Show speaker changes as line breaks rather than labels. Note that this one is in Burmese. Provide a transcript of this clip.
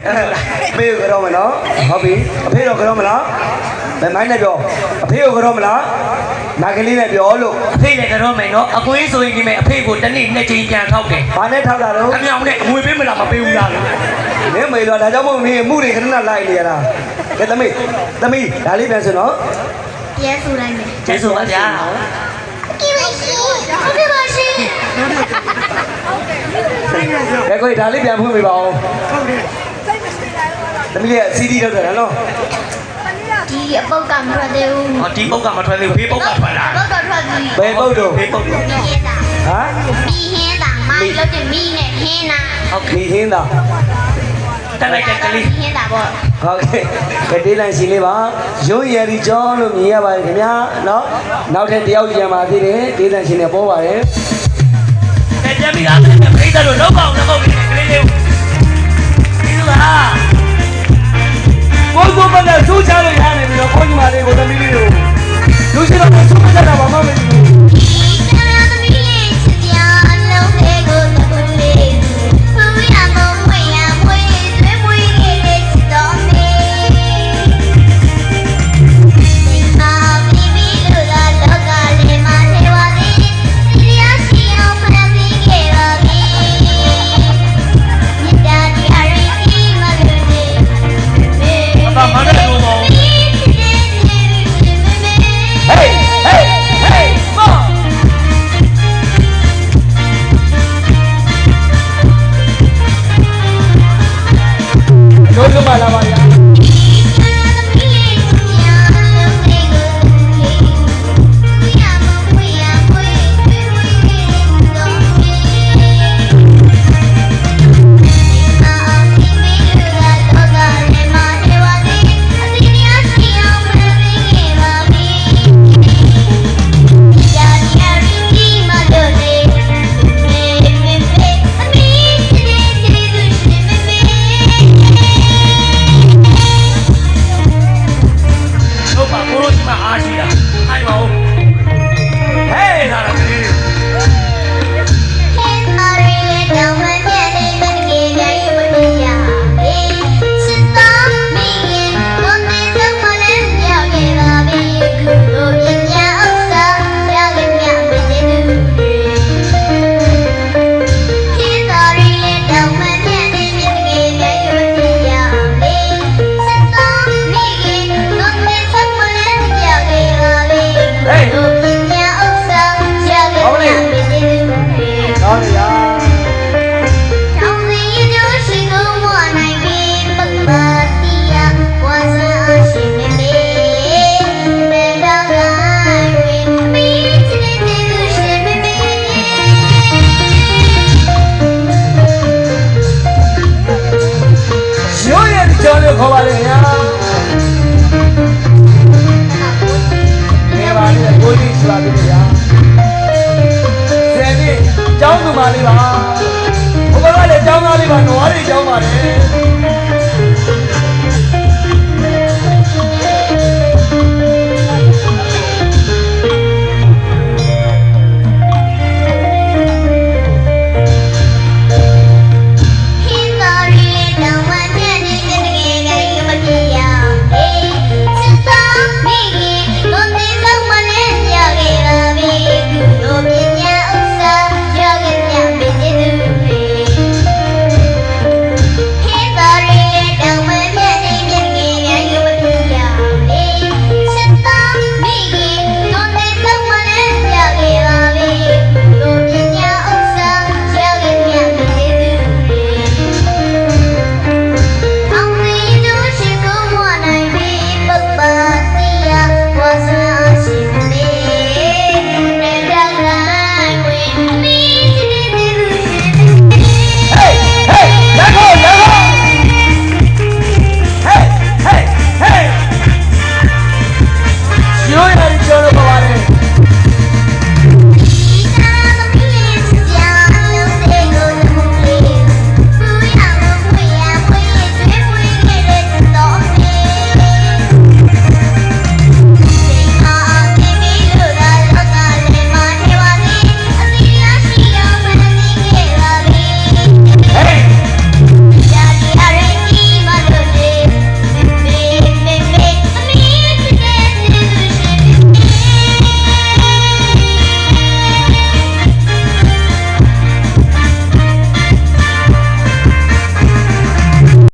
ဖေးကတော့မနော်ဟုတ်ပြီအဖေတော့ကတော့မလားဘယ်မိုင်းနဲ့ပြောအဖေကိုကတော့မလားနာကလေးနဲ့ပြောလို့
အဖေလည်းကတော့မယ်နော်အကွေးဆိုရင်ဒီမဲ့အဖေကိုတစ်နေ့နှစ်ချိန်ပြန်ထောက်တယ်
ဘာနဲ့ထောက်တာတော့
အမြောင်နဲ့အငွေပေးမလားမပေးဘူးလား
မင်းမေတော့ဒါကြောင့်မို့မင်းအမှုတွေခဏလိုက်နေရတာကဲသမီးဒါလေးပြန်ဆိုနော်
ပြန်ဆိုလိုက်မယ်
ကျေးဇူးပါဗျာ
ဒီပါရှင်ဟုတ်ကဲ့ပါရှင်
ကဲကိုဒါလေးပြန်ဖွင့်ပေးပါဦးသမီးလေးက CD လောက်တယ်နော်
ဒီအပုတ်ကမထွက်သေးဘူး
ဟောဒီပုတ်ကမထွက်သေးဘူးဖေးပုတ်ကထွက်လာ
ပုတ်တော့ထွက်ပြီ
ဘယ်ပုတ်တော့
ဖေးပုတ်
ပြီးဟင်းတာ
ဟမ်
ပြီးဟင်းတာမိုင်းလို့တင်မီးနဲ့ဟင်းတာ
ဟုတ်
ဒီဟင်းသား
တက်လိုက်တဲ့ကလေး
ဟင်းတာပေါ့
ဟုတ်ကဲ့ကဲတေးလိုက်စီလေးပါရုံးရည်ဒီကျော်လို့မြင်ရပါတယ်ခင်ဗျာနော်နောက်ထပ်တယောက်ကြံပါသေးတယ်တေးလိုက်ရှင်နဲ့ပေါ်ပါတယ်
တဲ့ကြပြီလားဖေးတယ်လို့လောက်အောင်လောက်ပြီးကလေးလေးဒီလား
ကိုယ်ကိုယ်မနဲ့စူးချလို့ရတယ်ပြီးတော့ခေါင်းကြီးမလေးကိုသမီးလေးကိုလူရှိတော့စူးမချတာ